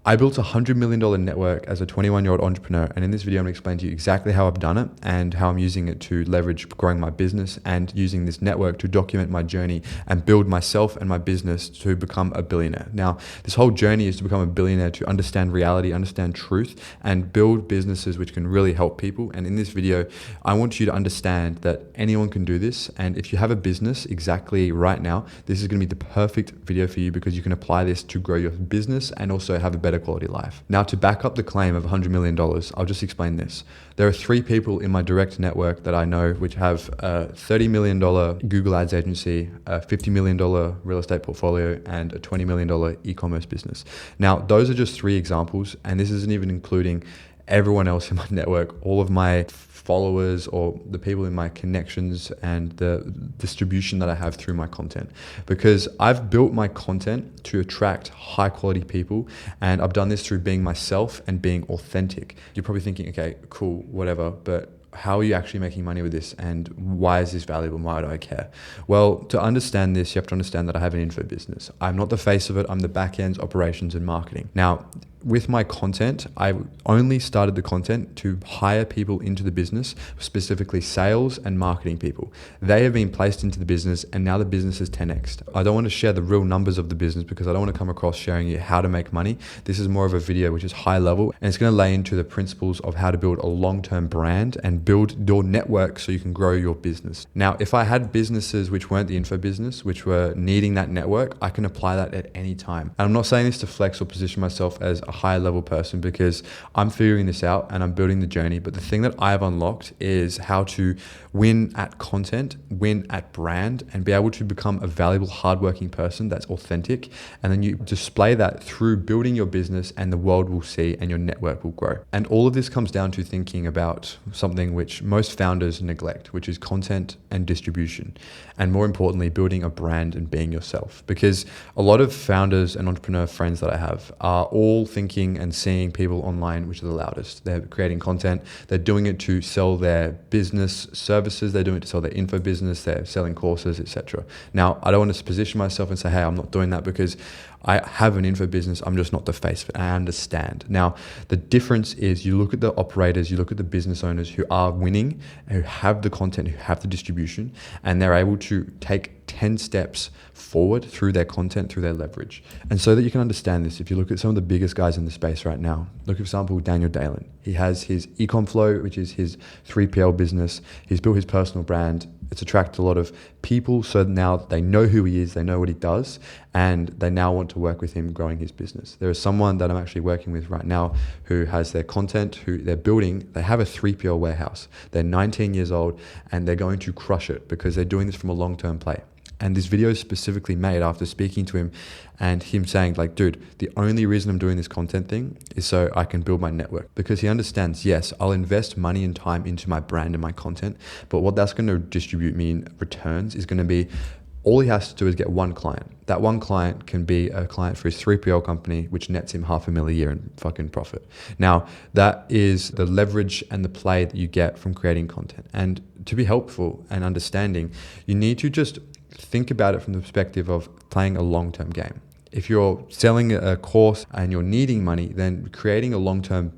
I built $100 million network as a 21-year-old entrepreneur. And in this video, I'm gonna explain to you exactly how I've done it and how I'm using it to leverage growing my business and using this network to document my journey and build myself and my business to become a billionaire. Now, this whole journey is to become a billionaire, to understand reality, understand truth, and build businesses which can really help people. And in this video, I want you to understand that anyone can do this. And if you have a business exactly right now, this is gonna be the perfect video for you because you can apply this to grow your business and also have a better quality life. Now, to back up the claim of $100 million, I'll just explain this. There are 3 people in my direct network that I know which have a $30 million Google Ads agency, a $50 million real estate portfolio, and a $20 million e-commerce business. Now, those are just 3 examples, and this isn't even including everyone else in my network, all of my followers or the people in my connections and the distribution that I have through my content, because I've built my content to attract high quality people. And I've done this through being myself and being authentic. You're probably thinking, okay, cool, whatever, but how are you actually making money with this? And why is this valuable? Why do I care? Well, to understand this, you have to understand that I have an info business. I'm not the face of it. I'm the back end, operations and marketing. Now, with my content, I only started the content to hire people into the business, specifically sales and marketing people. They have been placed into the business and now the business is 10x. I don't want to share the real numbers of the business because I don't want to come across sharing you how to make money. This is more of a video which is high level, and it's going to lay into the principles of how to build a long-term brand and build your network so you can grow your business. Now, if I had businesses which weren't the info business, which were needing that network, I can apply that at any time. And I'm not saying this to flex or position myself as a higher level person because I'm figuring this out and I'm building the journey. But the thing that I've unlocked is how to win at content, win at brand, and be able to become a valuable, hardworking person that's authentic. And then you display that through building your business, and the world will see and your network will grow. And all of this comes down to thinking about something which most founders neglect, which is content and distribution. And more importantly, building a brand and being yourself. Because a lot of founders and entrepreneur friends that I have are all thinking and seeing people online which are the loudest. They're creating content, they're doing it to sell their business services, they're doing it to sell their info business, they're selling courses, etc. Now, I don't want to position myself and say, hey, I'm not doing that because I have an info business, I'm just not the face of it. I understand. Now, the difference is you look at the operators, you look at the business owners who are winning, who have the content, who have the distribution, and they're able to take 10 steps forward through their content, through their leverage. And so that you can understand this, if you look at some of the biggest guys in the space right now, look, for example, Daniel Dalen. He has his Ecom Flow, which is his 3PL business. He's built his personal brand. It's attracted a lot of people. So now they know who he is, they know what he does, and they now want to work with him growing his business. There is someone that I'm actually working with right now who has their content, who they're building. They have a 3PL warehouse. They're 19 years old and they're going to crush it because they're doing this from a long-term play. And this video is specifically made after speaking to him and him saying, like, dude, the only reason I'm doing this content thing is so I can build my network. Because he understands, yes, I'll invest money and time into my brand and my content, but what that's going to distribute me in returns is going to be, all he has to do is get one client. That one client can be a client for his 3PL company, which nets him $500,000 a year in fucking profit. Now, that is the leverage and the play that you get from creating content. And to be helpful and understanding, you need to just think about it from the perspective of playing a long-term game. If you're selling a course and you're needing money, then creating a long-term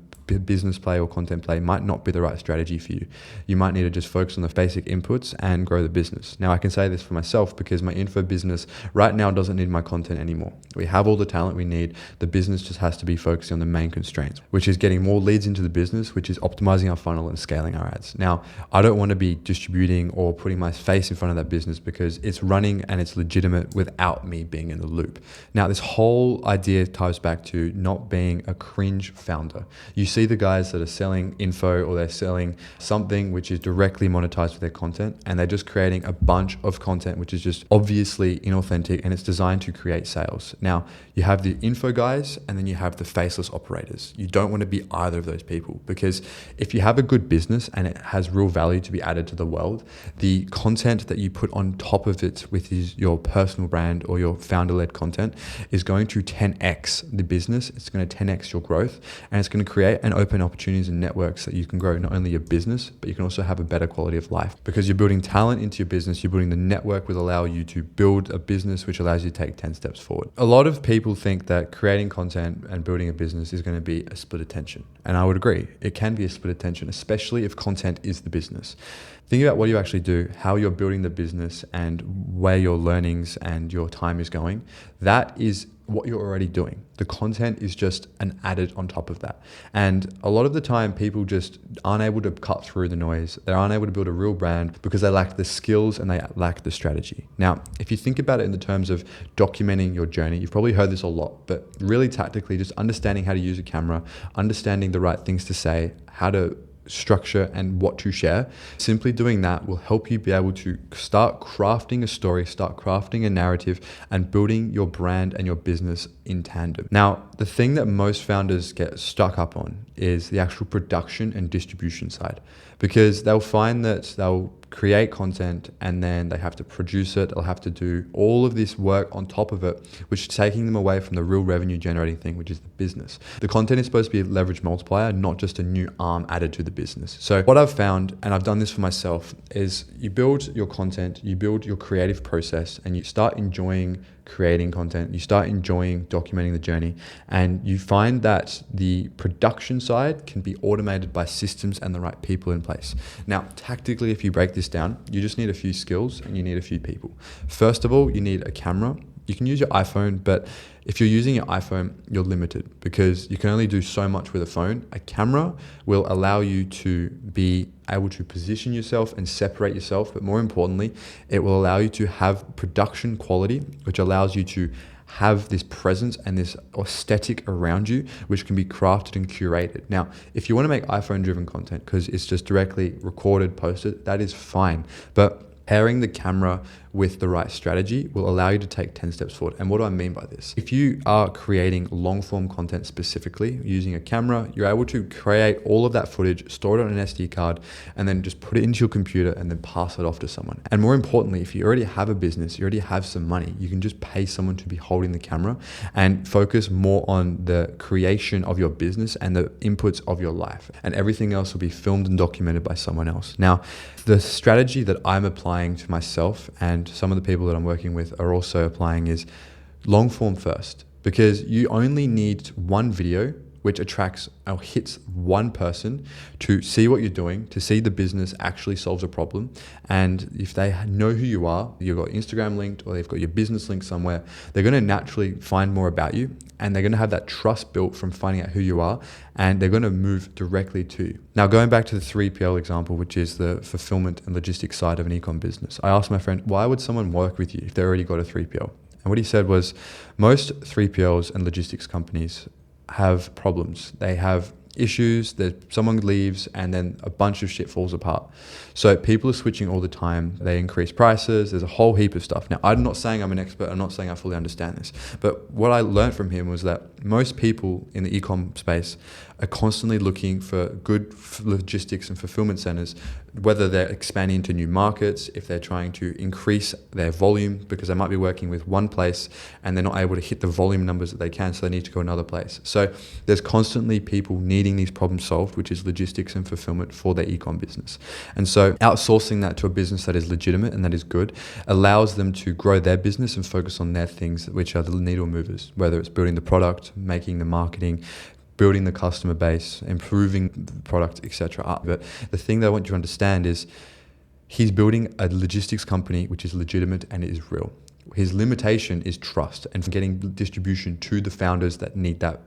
business play or content play might not be the right strategy for you. You might need to just focus on the basic inputs and grow the business. Now, I can say this for myself because my info business right now doesn't need my content anymore. We have all the talent we need. The business just has to be focusing on the main constraints, which is getting more leads into the business, which is optimizing our funnel and scaling our ads. Now, I don't want to be distributing or putting my face in front of that business because it's running and it's legitimate without me being in the loop. Now, this whole idea ties back to not being a cringe founder. You see the guys that are selling info or they're selling something which is directly monetized with their content, and they're just creating a bunch of content which is just obviously inauthentic and it's designed to create sales. Now, you have the info guys and then you have the faceless operators. You don't want to be either of those people, because if you have a good business and it has real value to be added to the world, the content that you put on top of it with your personal brand or your founder-led content is going to 10x the business. It's going to 10x your growth, and it's going to create and open opportunities and networks that you can grow not only your business, but you can also have a better quality of life, because you're building talent into your business. You're building the network will allow you to build a business which allows you to take 10 steps forward. A lot of people think that creating content and building a business is going to be a split attention. And I would agree. It can be a split attention, especially if content is the business. Think about what you actually do, how you're building the business, and where your learnings and your time is going. That is what you're already doing. The content is just an added on top of that. And a lot of the time, people just aren't able to cut through the noise. They aren't able to build a real brand because they lack the skills and they lack the strategy. Now, if you think about it in the terms of documenting your journey, you've probably heard this a lot, but really tactically, just understanding how to use a camera, understanding the right things to say, how to structure and what to share. Simply doing that will help you be able to start crafting a story, start crafting a narrative, and building your brand and your business in tandem. Now, the thing that most founders get stuck up on is the actual production and distribution side, because they'll find that they'll create content and then they have to produce it. They'll have to do all of this work on top of it, which is taking them away from the real revenue generating thing, which is the business. The content is supposed to be a leverage multiplier, not just a new arm added to the business. So what I've found, and I've done this for myself, is you build your content, you build your creative process, and you start enjoying creating content, you start enjoying documenting the journey, and you find that the production side can be automated by systems and the right people in place. Now, tactically, if you break this down, you just need a few skills and you need a few people. First of all, you need a camera. You can use your iPhone, but if you're using your iPhone, you're limited because you can only do so much with a phone. A camera will allow you to be able to position yourself and separate yourself, but more importantly, it will allow you to have production quality, which allows you to have this presence and this aesthetic around you, which can be crafted and curated. Now, if you want to make iPhone driven content because it's just directly recorded, posted, that is fine. But pairing the camera with the right strategy will allow you to take 10 steps forward. And what do I mean by this? If you are creating long form content specifically using a camera, you're able to create all of that footage, store it on an SD card, and then just put it into your computer and then pass it off to someone. And more importantly, if you already have a business, you already have some money, you can just pay someone to be holding the camera and focus more on the creation of your business and the inputs of your life. And everything else will be filmed and documented by someone else. Now, the strategy that I'm applying to myself and some of the people that I'm working with are also applying is long form first, because you only need one video which attracts or hits one person to see what you're doing, to see the business actually solves a problem. And if they know who you are, you've got Instagram linked or they've got your business linked somewhere, they're going to naturally find more about you and they're going to have that trust built from finding out who you are, and they're going to move directly to you. Now, going back to the 3PL example, which is the fulfillment and logistics side of an e-com business, I asked my friend, why would someone work with you if they already got a 3PL? And what he said was most 3PLs and logistics companies have problems. They have issues that someone leaves and then a bunch of shit falls apart. So people are switching all the time. They increase prices. There's a whole heap of stuff. Now, I'm not saying I'm an expert. I'm not saying I fully understand this. But what I learned from him was that most people in the e-com space are constantly looking for good logistics and fulfillment centers, whether they're expanding into new markets, if they're trying to increase their volume because they might be working with one place and they're not able to hit the volume numbers that they can, so they need to go another place. So there's constantly people needing these problems solved, which is logistics and fulfillment for their e-com business. And so outsourcing that to a business that is legitimate and that is good allows them to grow their business and focus on their things, which are the needle movers, whether it's building the product, making the marketing, building the customer base, improving the product, etc. But the thing that I want you to understand is he's building a logistics company which is legitimate and it is real. His limitation is trust and getting distribution to the founders that need that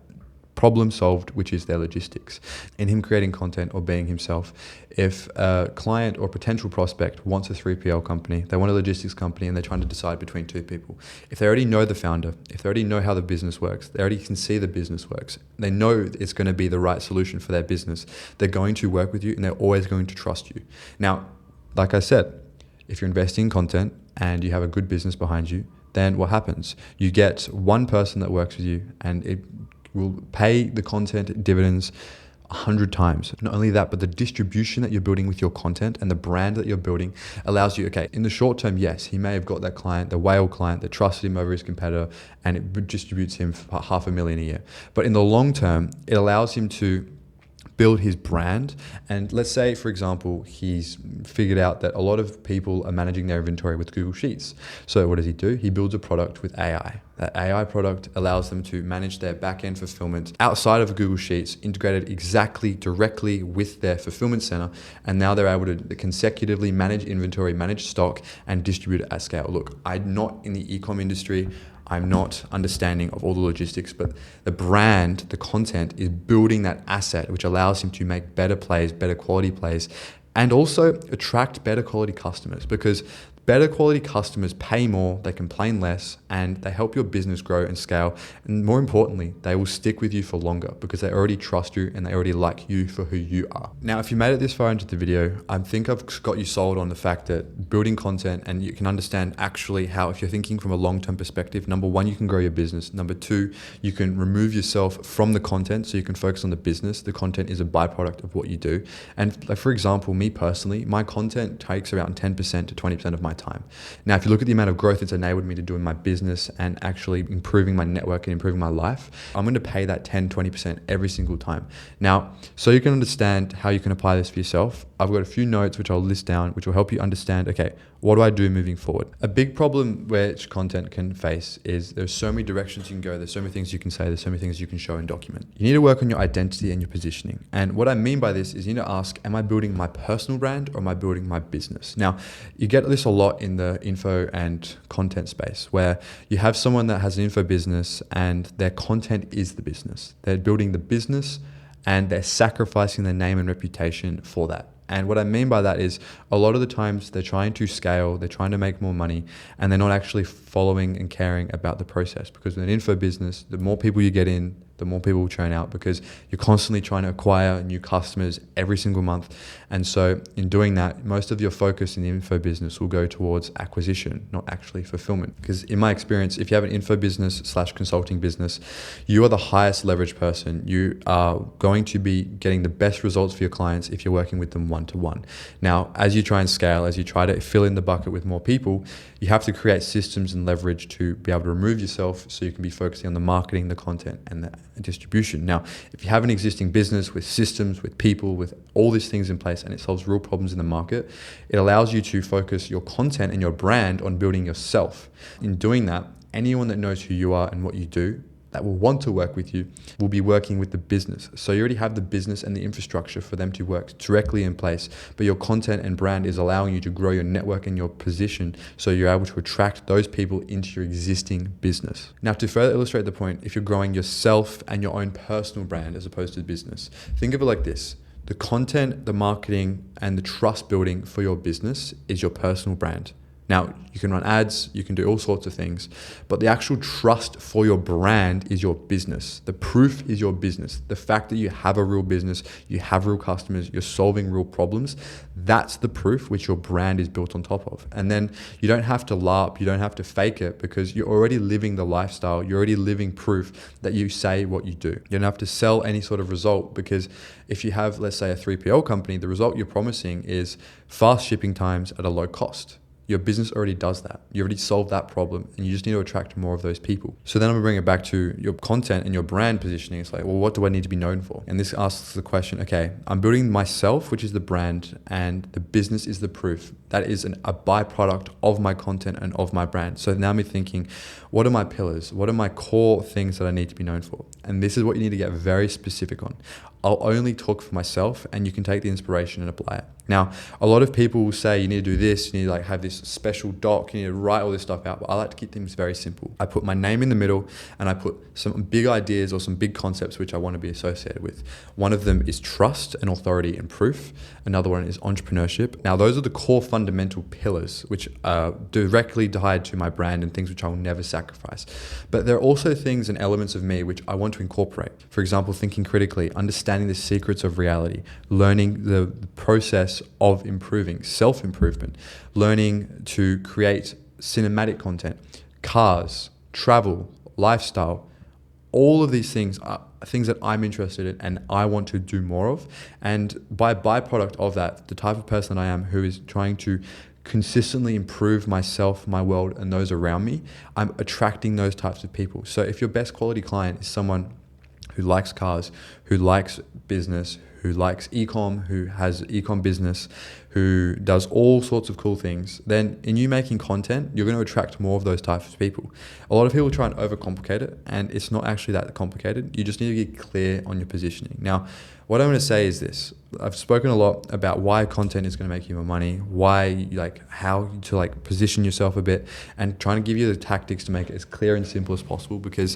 problem solved, which is their logistics. In him creating content or being himself, if a client or potential prospect wants a 3PL company, they want a logistics company and they're trying to decide between two people, if they already know the founder, if they already know how the business works, they already can see the business works, they know it's going to be the right solution for their business, they're going to work with you and they're always going to trust you. Now, like I said, if you're investing in content and you have a good business behind you, then what happens? You get one person that works with you and it will pay the content dividends 100 times. Not only that, but the distribution that you're building with your content and the brand that you're building allows you, okay, in the short term, yes, he may have got that client, the whale client that trusted him over his competitor and it distributes him for $500,000 a year. But in the long term, it allows him to build his brand. And let's say, for example, he's figured out that a lot of people are managing their inventory with Google Sheets. So what does he do? He builds a product with AI. That AI product allows them to manage their back-end fulfillment outside of Google Sheets, integrated exactly directly with their fulfillment center. And now they're able to consecutively manage inventory, manage stock, and distribute it at scale. Look, I'm not in the e-com industry. I'm not understanding of all the logistics, but the brand, the content is building that asset, which allows him to make better plays, better quality plays, and also attract better quality customers, because better quality customers pay more, they complain less, and they help your business grow and scale. And more importantly, they will stick with you for longer because they already trust you and they already like you for who you are. Now, if you made it this far into the video, I think I've got you sold on the fact that building content, and you can understand actually how, if you're thinking from a long-term perspective, number one, you can grow your business. Number two, you can remove yourself from the content so you can focus on the business. The content is a byproduct of what you do. And like, for example, me personally, my content takes around 10% to 20% of my time. Now, if you look at the amount of growth it's enabled me to do in my business and actually improving my network and improving my life, I'm going to pay that 10, 20% every single time. Now, so you can understand how you can apply this for yourself, I've got a few notes which I'll list down, which will help you understand, okay, what do I do moving forward? A big problem which content can face is there's so many directions you can go, there's so many things you can say, there's so many things you can show and document. You need to work on your identity and your positioning. And what I mean by this is you need to ask, am I building my personal brand or am I building my business? Now, you get this a lot in the info and content space, where you have someone that has an info business and their content is the business. They're building the business and they're sacrificing their name and reputation for that. And what I mean by that is a lot of the times they're trying to scale, they're trying to make more money, and they're not actually following and caring about the process. Because with an info business, the more people you get in, the more people will churn out, because you're constantly trying to acquire new customers every single month. And so in doing that, most of your focus in the info business will go towards acquisition, not actually fulfillment. Because in my experience, if you have an info business / consulting business, you are the highest leverage person. You are going to be getting the best results for your clients if you're working with them one-to-one. Now, as you try and scale, as you try to fill in the bucket with more people, you have to create systems and leverage to be able to remove yourself so you can be focusing on the marketing, the content, and the distribution. Now, if you have an existing business with systems, with people, with all these things in place, and it solves real problems in the market, it allows you to focus your content and your brand on building yourself. In doing that, anyone that knows who you are and what you do, that will want to work with you, will be working with the business. So you already have the business and the infrastructure for them to work directly in place, but your content and brand is allowing you to grow your network and your position so you're able to attract those people into your existing business. Now, to further illustrate the point, if you're growing yourself and your own personal brand as opposed to business, think of it like this. The content, the marketing, and the trust building for your business is your personal brand. Now, you can run ads, you can do all sorts of things, but the actual trust for your brand is your business. The proof is your business. The fact that you have a real business, you have real customers, you're solving real problems, that's the proof which your brand is built on top of. And then you don't have to LARP, you don't have to fake it, because you're already living the lifestyle, you're already living proof that you say what you do. You don't have to sell any sort of result, because if you have, let's say, a 3PL company, the result you're promising is fast shipping times at a low cost. Your business already does that. You already solved that problem, and you just need to attract more of those people. So then I'm gonna bring it back to your content and your brand positioning. It's like, well, what do I need to be known for? And this asks the question, okay, I'm building myself, which is the brand, and the business is the proof. That is a byproduct of my content and of my brand. So now I'm thinking, what are my pillars? What are my core things that I need to be known for? And this is what you need to get very specific on. I'll only talk for myself, and you can take the inspiration and apply it. Now, a lot of people will say you need to do this, you need to have this special doc, you need to write all this stuff out, but I like to keep things very simple. I put my name in the middle, and I put some big ideas or some big concepts which I want to be associated with. One of them is trust and authority and proof. Another one is entrepreneurship. Now, those are the core fundamental pillars which are directly tied to my brand and things which I will never sacrifice. But there are also things and elements of me which I want to incorporate. For example, thinking critically, understanding the secrets of reality, learning the process of improving, self-improvement, learning to create cinematic content, cars, travel, lifestyle. All of these things are things that I'm interested in and I want to do more of. And by byproduct of that, the type of person I am who is trying to consistently improve myself, my world, and those around me, I'm attracting those types of people. So if your best quality client is someone who likes cars, who likes business, who likes ecom, who has ecom business, who does all sorts of cool things, then in you making content, you're going to attract more of those types of people. A lot of people try and overcomplicate it, and it's not actually that complicated. You just need to get clear on your positioning. Now, what I'm going to say is this. I've spoken a lot about why content is going to make you more money, why, like, how to like position yourself a bit, and trying to give you the tactics to make it as clear and simple as possible, because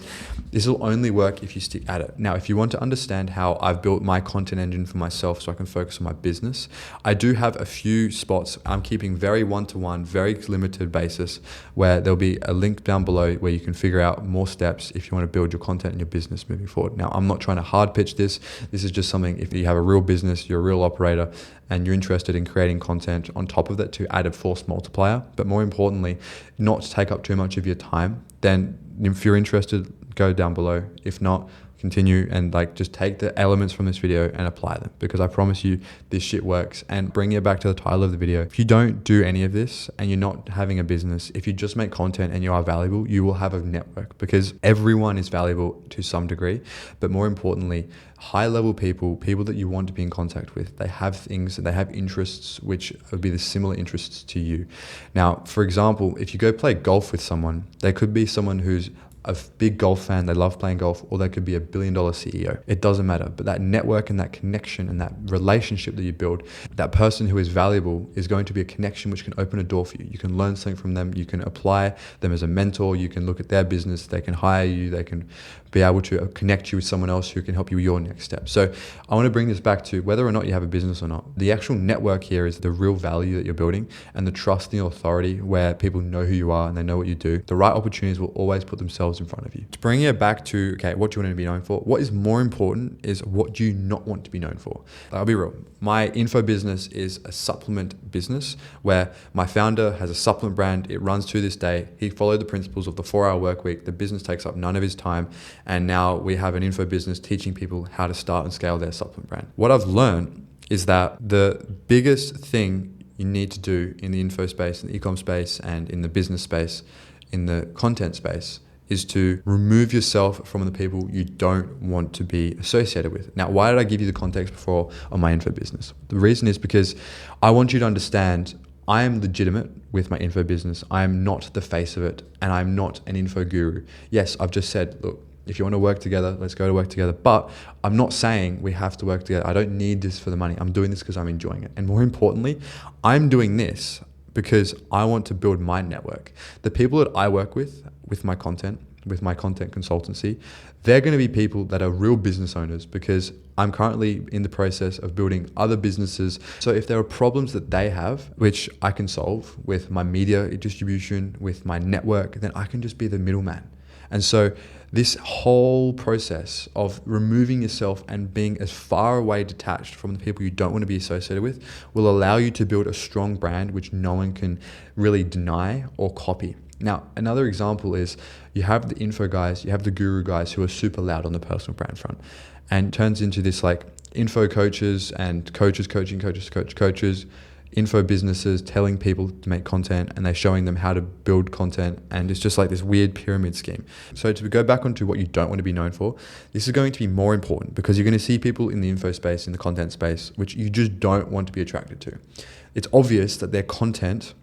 this will only work if you stick at it. Now, if you want to understand how I've built my content engine for myself so I can focus on my business, I do have a few spots I'm keeping very one-to-one, very limited basis, where there'll be a link down below where you can figure out more steps if you want to build your content and your business moving forward. Now, I'm not trying to hard pitch this. This is just something, if you have a real business, you're a real operator, and you're interested in creating content on top of that to add a force multiplier, but more importantly, not to take up too much of your time, then if you're interested, go down below. If not, continue and like just take the elements from this video and apply them, because I promise you this shit works. And bringing it back to the title of the video, if you don't do any of this and you're not having a business, if you just make content and you are valuable, you will have a network, because everyone is valuable to some degree. But more importantly, high level people that you want to be in contact with, they have things, they have interests which would be the similar interests to you. Now, for example, if you go play golf with someone, they could be someone who's a big golf fan, they love playing golf, or they could be a $1 billion CEO. It doesn't matter. But that network and that connection and that relationship that you build, that person who is valuable is going to be a connection which can open a door for you. You can learn something from them. You can apply them as a mentor. You can look at their business. They can hire you. They can be able to connect you with someone else who can help you with your next step. So I want to bring this back to whether or not you have a business or not. The actual network here is the real value that you're building, and the trust and the authority where people know who you are and they know what you do. The right opportunities will always put themselves in front of you. To bring it back to, okay, what do you want to be known for? What is more important is what do you not want to be known for? I'll be real. My info business is a supplement business where my founder has a supplement brand. It runs to this day. He followed the principles of the 4-hour work week. The business takes up none of his time. And now we have an info business teaching people how to start and scale their supplement brand. What I've learned is that the biggest thing you need to do in the info space, in the e-com space, and in the business space, in the content space, is to remove yourself from the people you don't want to be associated with. Now, why did I give you the context before on my info business? The reason is because I want you to understand I am legitimate with my info business. I am not the face of it, and I'm not an info guru. Yes, I've just said, look, if you want to work together, let's go to work together. But I'm not saying we have to work together. I don't need this for the money. I'm doing this because I'm enjoying it. And more importantly, I'm doing this because I want to build my network. The people that I work with my content consultancy, they're going to be people that are real business owners, because I'm currently in the process of building other businesses. So if there are problems that they have, which I can solve with my media distribution, with my network, then I can just be the middleman. And so this whole process of removing yourself and being as far away detached from the people you don't want to be associated with will allow you to build a strong brand which no one can really deny or copy. Now, another example is you have the info guys, you have the guru guys who are super loud on the personal brand front, and turns into this like info coaches and coaches coaching coaches, info businesses telling people to make content, and they're showing them how to build content, and it's just like this weird pyramid scheme. So to go back onto what you don't want to be known for, this is going to be more important, because you're going to see people in the info space, in the content space, which you just don't want to be attracted to. It's obvious that their content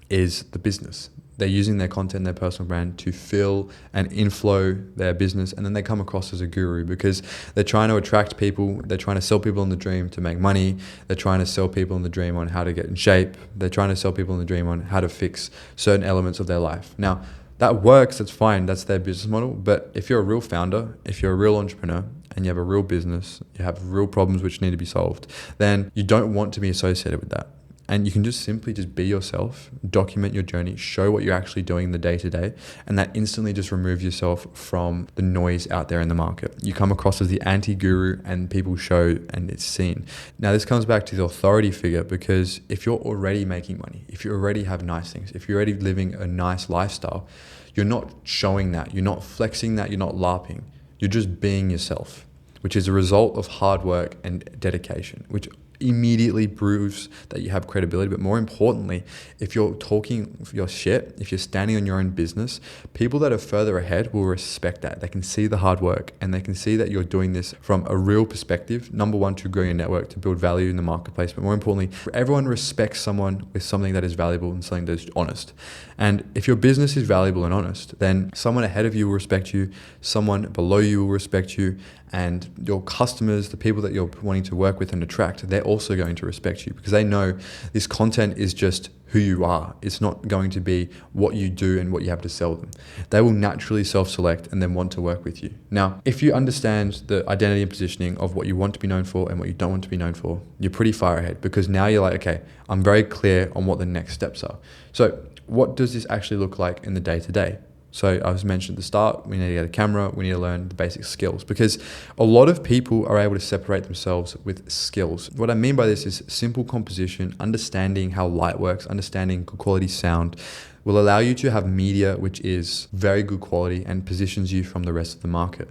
is the business. They're using their content, their personal brand to fill and inflow their business, and then they come across as a guru because they're trying to attract people, they're trying to sell people on the dream to make money, they're trying to sell people on the dream on how to get in shape, they're trying to sell people on the dream on how to fix certain elements of their life. Now, that works, that's fine, that's their business model, but if you're a real founder, if you're a real entrepreneur, and you have a real business, you have real problems which need to be solved, then you don't want to be associated with that. And you can just simply just be yourself, document your journey, show what you're actually doing in the day-to-day, and that instantly just removes yourself from the noise out there in the market. You come across as the anti-guru, and people show and it's seen. Now, this comes back to the authority figure, because if you're already making money, if you already have nice things, if you're already living a nice lifestyle, you're not showing that, you're not flexing that, you're not LARPing, you're just being yourself, which is a result of hard work and dedication, which immediately proves that you have credibility. But more importantly, if you're talking your shit, if you're standing on your own business, people that are further ahead will respect that. They can see the hard work and they can see that you're doing this from a real perspective. Number one, to grow your network, to build value in the marketplace. But more importantly, everyone respects someone with something that is valuable and something that is honest. And if your business is valuable and honest, then someone ahead of you will respect you, someone below you will respect you, and your customers, the people that you're wanting to work with and attract, they're also going to respect you because they know this content is just who you are. It's not going to be what you do and what you have to sell them. They will naturally self-select and then want to work with you. Now, if you understand the identity and positioning of what you want to be known for and what you don't want to be known for, you're pretty far ahead because now you're like, okay, I'm very clear on what the next steps are. So what does this actually look like in the day-to-day? So I was mentioned at the start, we need to get a camera, we need to learn the basic skills because a lot of people are able to separate themselves with skills. What I mean by this is simple composition, understanding how light works, understanding good quality sound will allow you to have media which is very good quality and positions you from the rest of the market.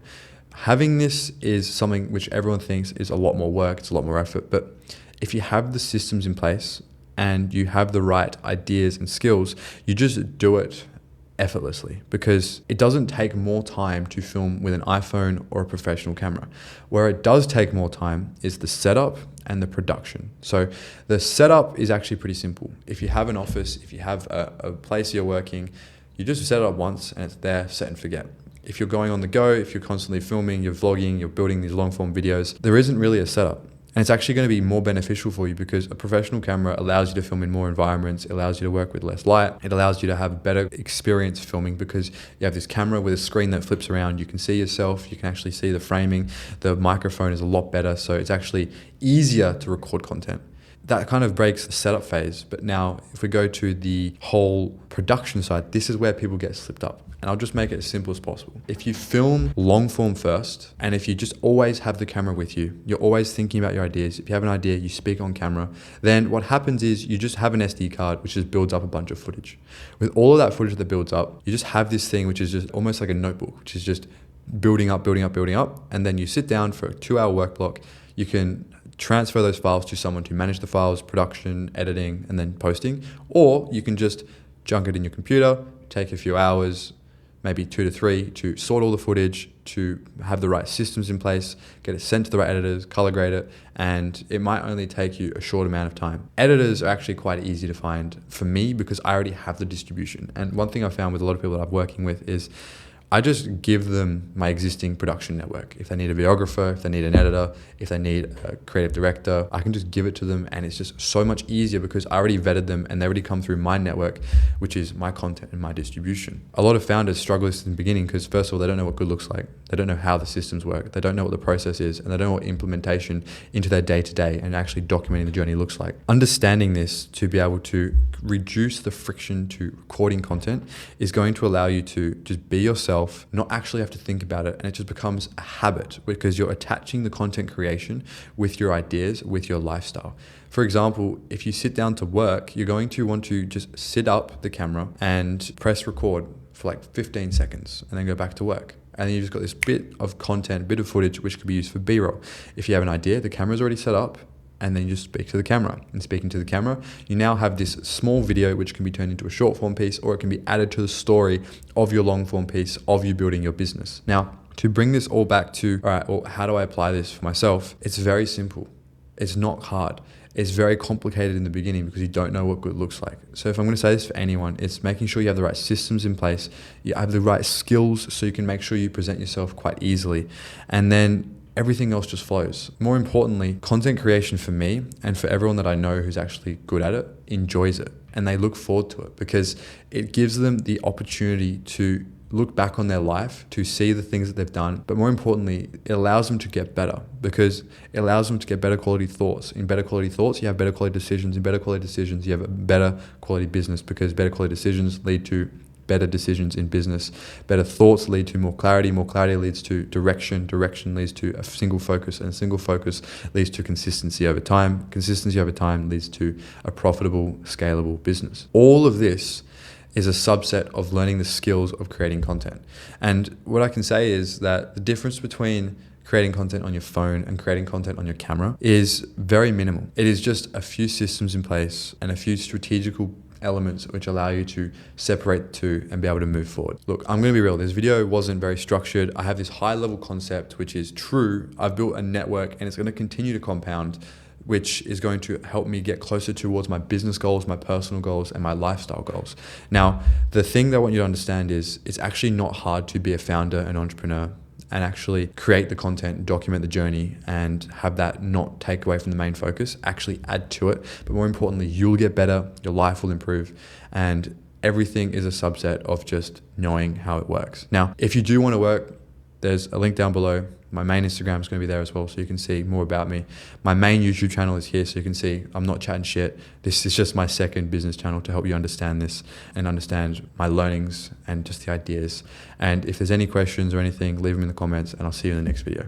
Having this is something which everyone thinks is a lot more work, it's a lot more effort, but if you have the systems in place and you have the right ideas and skills, you just do it effortlessly because it doesn't take more time to film with an iPhone or a professional camera. Where it does take more time is the setup and the production. So the setup is actually pretty simple. If you have an office, if you have a place you're working, you just set it up once and it's there, set and forget. If you're going on the go, if you're constantly filming, you're vlogging, you're building these long form videos, there isn't really a setup. And it's actually going to be more beneficial for you because a professional camera allows you to film in more environments, it allows you to work with less light, it allows you to have a better experience filming because you have this camera with a screen that flips around, you can see yourself, you can actually see the framing, the microphone is a lot better, so it's actually easier to record content. That kind of breaks the setup phase, but now if we go to the whole production side, this is where people get slipped up. And I'll just make it as simple as possible. If you film long form first, and if you just always have the camera with you, you're always thinking about your ideas. If you have an idea, you speak on camera, then what happens is you just have an SD card, which just builds up a bunch of footage. With all of that footage that builds up, you just have this thing, which is just almost like a notebook, which is just building up. And then you sit down for a 2-hour work block. You can transfer those files to someone to manage the files, production, editing, and then posting, or you can just junk it in your computer, take a few hours, maybe 2 to 3 to sort all the footage, to have the right systems in place, get it sent to the right editors, color grade it, and it might only take you a short amount of time. Editors are actually quite easy to find for me because I already have the distribution. And one thing I found with a lot of people that I'm working with is I just give them my existing production network. If they need a videographer, if they need an editor, if they need a creative director, I can just give it to them and it's just so much easier because I already vetted them and they already come through my network, which is my content and my distribution. A lot of founders struggle with this in the beginning because first of all, they don't know what good looks like. They don't know how the systems work. They don't know what the process is and they don't know what implementation into their day-to-day and actually documenting the journey looks like. Understanding this to be able to reduce the friction to recording content is going to allow you to just be yourself, not actually have to think about it, and it just becomes a habit because you're attaching the content creation with your ideas, with your lifestyle. For example, if you sit down to work, you're going to want to just sit up the camera and press record for like 15 seconds and then go back to work. And then you've just got this bit of content, bit of footage, which could be used for B-roll. If you have an idea, the camera's already set up, and then you just speak to the camera. And speaking to the camera, you now have this small video which can be turned into a short form piece, or it can be added to the story of your long form piece of you building your business. Now, to bring this all back to, all right, well, how do I apply this for myself? It's very simple. It's not hard. It's very complicated in the beginning because you don't know what good looks like. So if I'm going to say this for anyone, it's making sure you have the right systems in place, you have the right skills so you can make sure you present yourself quite easily. And then everything else just flows. More importantly, content creation for me and for everyone that I know who's actually good at it enjoys it and they look forward to it because it gives them the opportunity to look back on their life, to see the things that they've done, but more importantly, it allows them to get better because it allows them to get better quality thoughts. In better quality thoughts, you have better quality decisions. In better quality decisions, you have a better quality business because better quality decisions lead to better decisions in business. Better thoughts lead to more clarity leads to direction leads to a single focus, and a single focus leads to consistency over time. Consistency over time leads to a profitable, scalable business. All of this is a subset of learning the skills of creating content. And what I can say is that the difference between creating content on your phone and creating content on your camera is very minimal. It is just a few systems in place and a few strategical elements which allow you to separate the two and be able to move forward. Look, I'm going to be real. This video wasn't very structured. I have this high level concept, which is true. I've built a network and it's going to continue to compound, which is going to help me get closer towards my business goals, my personal goals, and my lifestyle goals. Now, the thing that I want you to understand is it's actually not hard to be a founder and entrepreneur and actually create the content, document the journey, and have that not take away from the main focus, actually add to it. But more importantly, you'll get better, your life will improve, and everything is a subset of just knowing how it works. Now, if you do want to work, there's a link down below. My main Instagram is going to be there as well, so you can see more about me. My main YouTube channel is here, so you can see I'm not chatting shit. This is just my second business channel to help you understand this and understand my learnings and just the ideas. And if there's any questions or anything, leave them in the comments, and I'll see you in the next video.